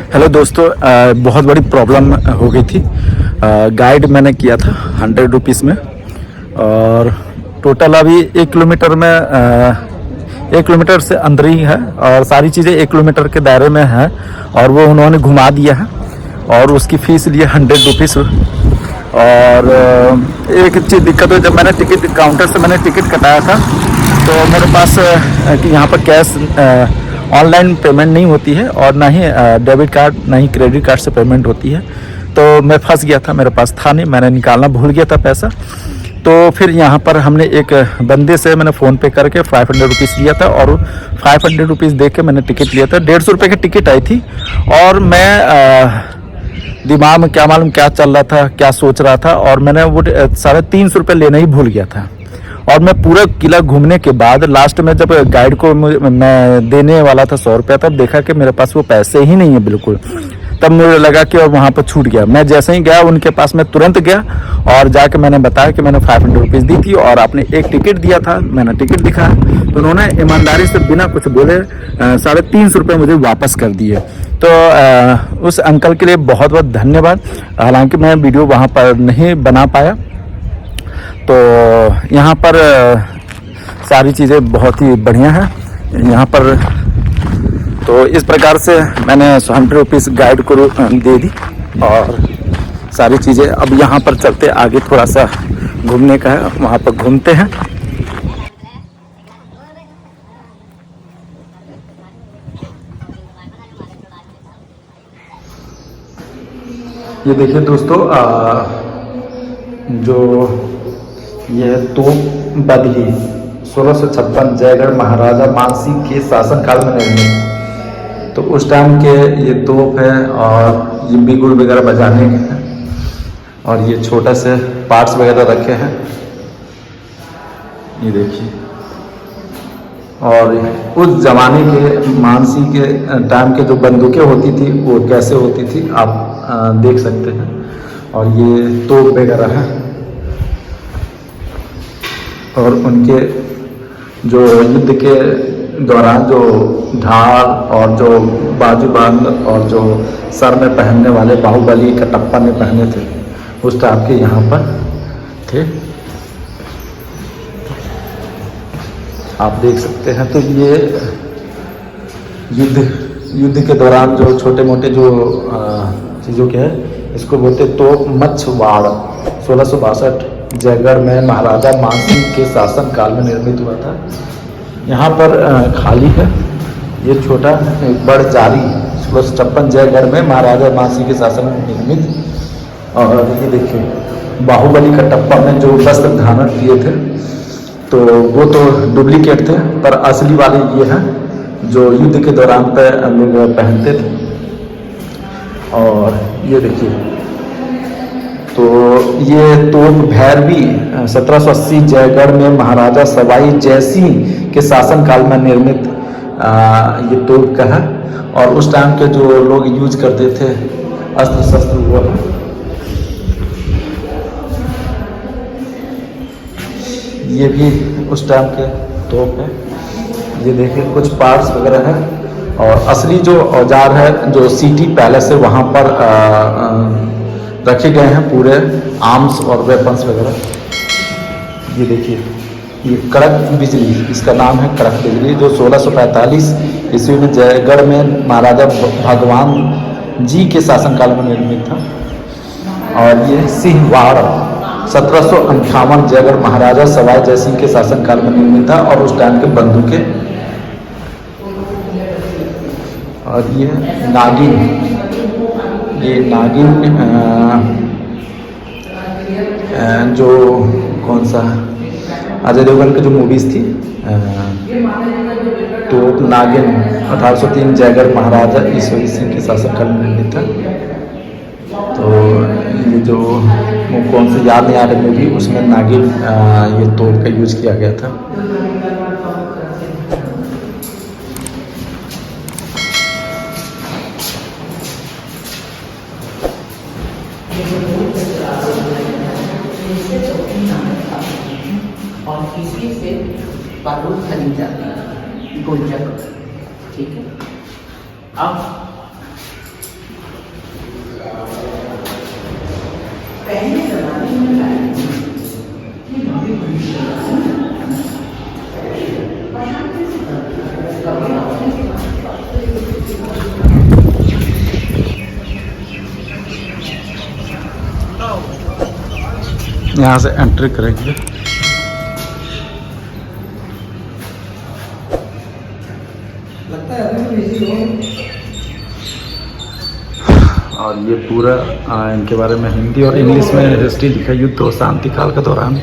Hello दोस्तों, बहुत बड़ी प्रॉब्लम हो गई थी। गाइड मैंने किया था 100 रुपीज़ में, और टोटल अभी 1 किलोमीटर में 1 किलोमीटर से अंदर ही है, और सारी चीज़ें 1 किलोमीटर के दायरे में है, और वो उन्होंने घुमा दिया है और उसकी फ़ीस लिए 100 रुपीज़। और एक चीज़ दिक्कत हुई, जब मैंने टिकट काउंटर से मैंने टिकट कटाया था तो मेरे पास कि यहाँ पर कैश ऑनलाइन पेमेंट नहीं होती है, और ना ही डेबिट कार्ड ना ही क्रेडिट कार्ड से पेमेंट होती है। तो मैं फंस गया था, मेरे पास था नहीं, मैंने निकालना भूल गया था पैसा। तो फिर यहाँ पर हमने एक बंदे से मैंने फ़ोन पे करके 500 रुपीज़ लिया था, और 500 रुपीज़ दे के मैंने टिकट लिया था। 150 रुपये की टिकट आई थी, और मैं दिमाग में क्या मालूम क्या चल रहा था, क्या सोच रहा था, और मैंने वो 350 रुपये लेना ही भूल गया था। और मैं पूरा किला घूमने के बाद लास्ट में जब गाइड को मैं देने वाला था 100 रुपया, तब देखा कि मेरे पास वो पैसे ही नहीं है बिल्कुल। तब मुझे लगा कि और वहाँ पर छूट गया। मैं जैसे ही गया उनके पास, मैं तुरंत गया और जाके मैंने बताया कि मैंने 500 रुपीज़ दी थी और आपने एक टिकट दिया था। मैंने टिकट दिखाया तो उन्होंने ईमानदारी से बिना कुछ बोले 350 रुपये मुझे वापस कर दिए। तो उस अंकल के लिए बहुत बहुत धन्यवाद। हालांकि मैं वीडियो वहाँ पर नहीं बना पाया। तो यहाँ पर सारी चीज़ें बहुत ही बढ़िया हैं यहाँ पर। तो इस प्रकार से मैंने 100 रुपीज़ गाइड को दे दी, और सारी चीज़ें अब यहाँ पर चलते आगे, थोड़ा सा घूमने का है, वहाँ पर घूमते हैं। ये देखिए दोस्तों, जो ये तोप बदली 1656 जयगढ़ महाराजा मानसिंह के शासनकाल में निर्मित, तो उस टाइम के ये तोप है, और ये बिगुल वगैरह बजाने के हैं, और ये छोटा से पार्ट्स वगैरह रखे हैं, ये देखिए। और उस जमाने के मानसिंह के टाइम के जो बंदूकें होती थी वो कैसे होती थी आप देख सकते हैं। और ये तोप वगैरह है, और उनके जो युद्ध के दौरान जो ढाल और जो बाजूबंद और जो सर में पहनने वाले बाहुबली कटप्पा ने पहने थे, उस टाइप के यहाँ पर थे, आप देख सकते हैं। तो ये युद्ध के दौरान जो छोटे मोटे जो चीज़ों के है, इसको बोलते तोप मछवाड़। 1662 जयगढ़ में महाराजा मानसिंह के शासन काल में निर्मित हुआ था। यहाँ पर खाली है ये छोटा बड़ जारी 1656 जयगढ़ में महाराजा मानसिंह के शासन में निर्मित। और ये देखिए बाहुबली कटप्पा में जो वस्त्र धारण किए थे, तो वो तो डुप्लीकेट थे, पर असली वाले ये हैं जो युद्ध के दौरान पे लोग पहनते थे। और ये देखिए, तो ये तोप भैरवी 1780 जयगढ़ में महाराजा सवाई जयसिंह के शासनकाल में निर्मित ये तोप का है। और उस टाइम के जो लोग यूज करते थे अस्त्र शस्त्र वो है। ये भी उस टाइम के तोप है। ये देखिए कुछ पार्ट्स वगैरह हैं, और असली जो औजार है जो सिटी पैलेस है वहाँ पर रखे गए हैं पूरे आर्म्स और वेपन्स वगैरह। ये देखिए, ये कड़क बिजली, इसका नाम है कड़क बिजली, जो 1645 ईस्वी में जयगढ़ में महाराजा भगवान जी के शासनकाल में निर्मित था। और ये सिंहवाड़ 1758 जयगढ़ महाराजा सवाई जयसिंह के शासनकाल में निर्मित था, और उस टाइम के बंदूकें। और ये नागिन, जो कौन सा अजय देवगन की जो मूवीज़ थी, तो नागिन 1803 जयगढ़ महाराजा ईश्वरी सिंह के शासनकाल में निर्मित था। तो ये जो कौन से याद नहीं आ रही मूवी, उसमें नागिन ये तोप का यूज किया गया था। और किसी से बारूद खरीद जाती है गोलचक, ठीक है। अब यहाँ से एंट्री करेंगे। और ये पूरा इनके बारे में हिंदी और इंग्लिश में हिस्ट्री लिखा, युद्ध और शांति काल के दौरान।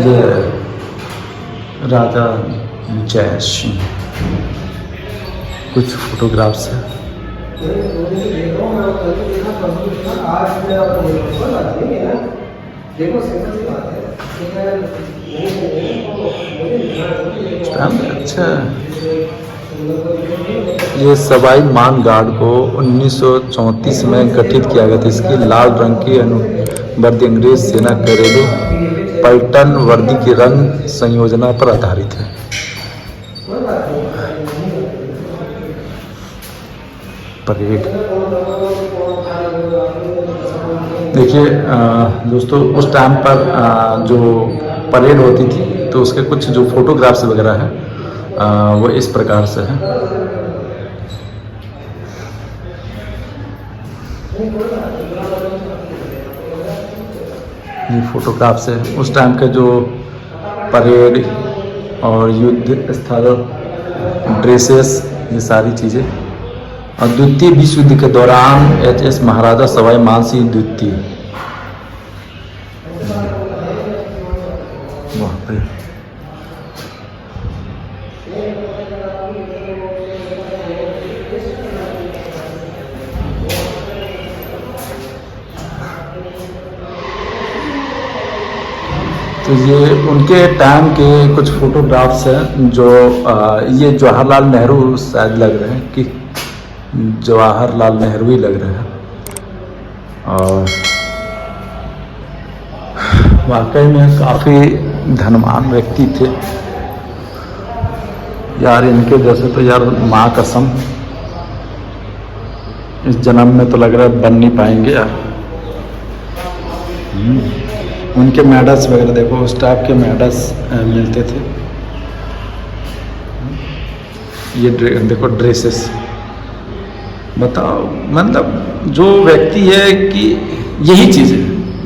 ये राजा जय सिंह, कुछ फोटोग्राफ्स है। अच्छा, ये सवाई मान गार्ड को 1934 में गठित किया गया था। इसकी लाल रंग की अनुवर्दी अंग्रेज सेना घरेलू पलटन वर्दी की रंग संयोजना पर आधारित है। परेड देखिए दोस्तों, उस टाइम पर जो परेड होती थी तो उसके कुछ जो फोटोग्राफ्स वगैरह हैं वो इस प्रकार से हैं। ये फोटोग्राफ्स है उस टाइम के जो परेड और युद्ध स्थल, ड्रेसेस, ये सारी चीज़ें। और द्वितीय विश्व युद्ध के दौरान एच.एस. महाराजा सवाई मानसिंह द्वितीय वहाँ पे तो ये उनके टाइम के कुछ फोटोग्राफ्स हैं जो ये जवाहरलाल नेहरू शायद लग रहे हैं कि जवाहरलाल नेहरू ही लग रहे हैं। और वाकई में काफ़ी धनवान व्यक्ति थे यार। इनके जैसे तो यार माँ कसम इस जन्म में तो लग रहा है बन नहीं पाएंगे यार। उनके मेडल्स वगैरह देखो, उस टाइप के मेडल्स मिलते थे। ये देखो ड्रेसेस, बताओ मतलब जो व्यक्ति है कि यही चीज़ है,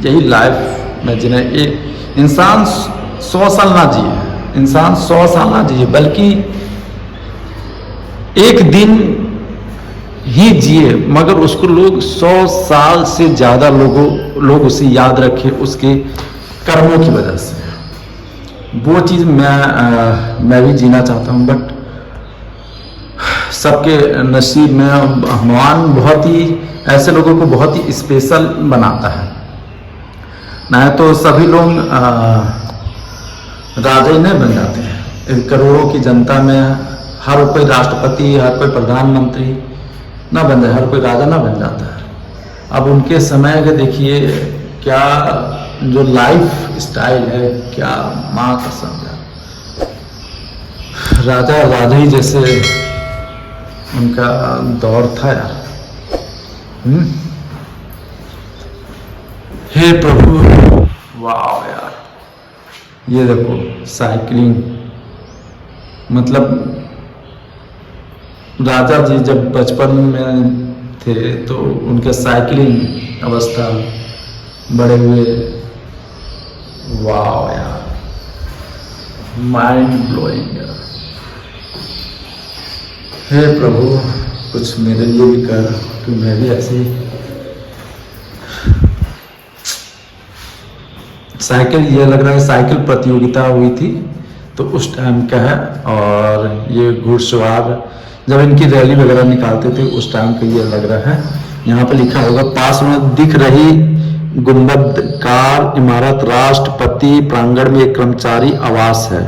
यही लाइफ में जिन्हें ये इंसान 100 साल ना जिए, इंसान 100 साल ना जिए बल्कि एक दिन ही जिए, मगर उसको लोग 100 't से ज़्यादा लोग उसे याद रखे उसके कर्मों की वजह से। वो चीज़ मैं भी जीना चाहता हूँ, बट सबके नसीब में भगवान बहुत ही ऐसे लोगों को बहुत ही स्पेशल बनाता है। नहीं तो सभी लोग राजा ही नहीं बन जाते हैं। करोड़ों की जनता में हर कोई राष्ट्रपति, हर कोई प्रधानमंत्री ना बन जाए, हर कोई राजा ना बन जाता है। अब उनके समय के देखिए क्या जो लाइफ स्टाइल है, क्या माँ कसम है, राजा राजा ही जैसे उनका दौर था यार। हे प्रभु, वाह यार, ये देखो साइकिलिंग, मतलब राजा जी जब बचपन में थे तो उनके साइकिलिंग अवस्था बड़े हुए, वाह यार, माइंड ब्लोइंग यार। हे प्रभु, कुछ मेरे लिए भी कर कि मैं भी ऐसे ही। साइकिल, ये लग रहा है साइकिल प्रतियोगिता हुई थी तो उस टाइम का है। और ये घुड़सवार जब इनकी रैली वगैरह निकालते थे उस टाइम का ये लग रहा है। यहाँ पे लिखा होगा पास में दिख रही गुंबदकार इमारत राष्ट्रपति प्रांगण में एक कर्मचारी आवास है।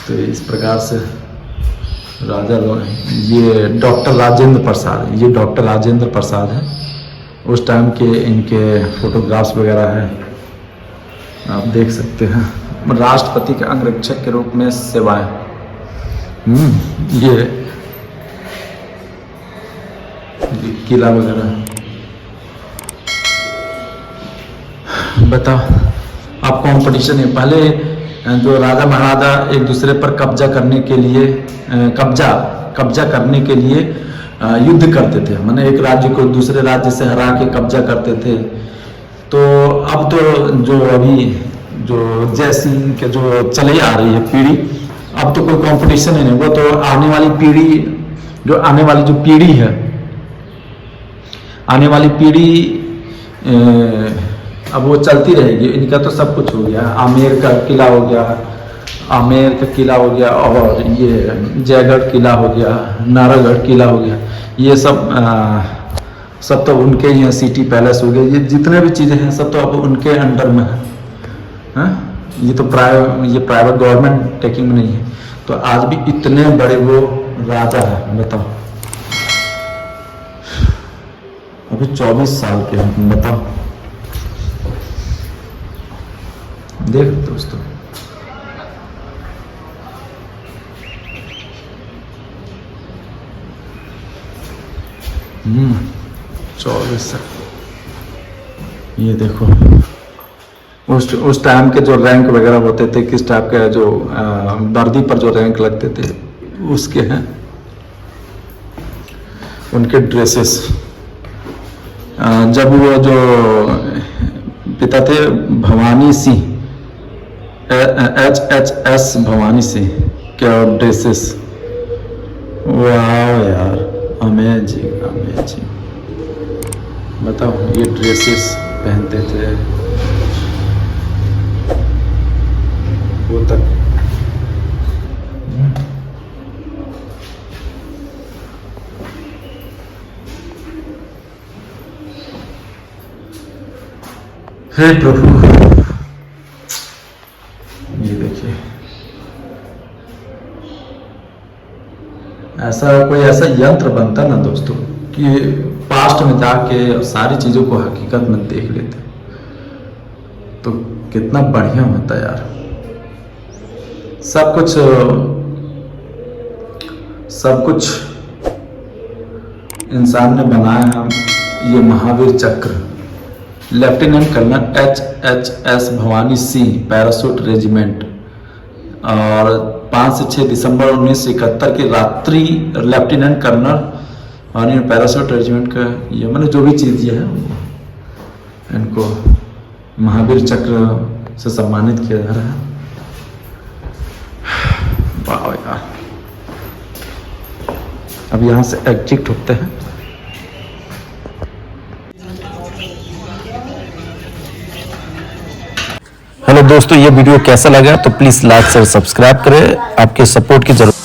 तो इस प्रकार से राजा लोग, ये डॉक्टर राजेंद्र प्रसाद, ये डॉक्टर राजेंद्र प्रसाद है। उस टाइम के इनके फोटोग्राफ्स वगैरह हैं, आप देख सकते हैं। राष्ट्रपति के अंगरक्षक के रूप में सेवाएं। ये किला वगैरह, बताओ। अब कंपटीशन है, पहले जो राजा महाराजा एक दूसरे पर कब्जा करने के लिए कब्जा करने के लिए युद्ध करते थे, माने एक राज्य को दूसरे राज्य से हरा के कब्जा करते थे। तो अब तो जो अभी जो जय सिंह के जो चले आ रही है पीढ़ी, अब तो कोई कंपटीशन ही नहीं, वो तो आने वाली जो पीढ़ी है, आने वाली पीढ़ी अब वो चलती रहेगी। इनका तो सब कुछ हो गया, आमेर का किला हो गया, और ये जयगढ़ किला हो गया, नारायणगढ़ किला हो गया, ये सब तो उनके ही हैं। सिटी पैलेस हो गए, ये जितने भी चीज़ें हैं सब तो अब उनके अंडर में है। ये तो प्राइवेट गवर्नमेंट टेकिंग में नहीं है। तो आज भी इतने बड़े वो राजा है, बताओ, अभी 24 साल के हैं, बताओ। देख दोस्तों, हम्म, 24 साल। ये देखो उस टाइम के जो रैंक वगैरह होते थे, किस टाइप के जो वर्दी पर जो रैंक लगते थे उसके हैं उनके ड्रेसेस। जब वो जो पिता थे भवानी सिंह, HHS भवानी सिंह के ड्रेसेस, वाह यार, अमेजिंग। बताओ, ये ड्रेसेस पहनते थे वो तक। हे प्रभु, ये देखिए, कोई ऐसा यंत्र बनता ना दोस्तों कि पास्ट में जाके सारी चीजों को हकीकत में देख लेते, तो कितना बढ़िया होता यार। सब कुछ इंसान ने बनाया है। ये Mahavir Chakra, lieutenant colonel HHS Bhawani Singh parachute regiment, और 5 से 6 दिसंबर 1971 की रात्रि लेफ्टिनेंट कर्नल और पैराशूट रेजिमेंट का ये मैंने जो भी चीज़ ये है इनको महावीर चक्र से सम्मानित किया जा रहा है। वाह यार, अब यहाँ से एग्जिट होते हैं। हेलो दोस्तों, ये वीडियो कैसा लगा तो प्लीज़ लाइक शेयर सब्सक्राइब करें, आपके सपोर्ट की जरूरत।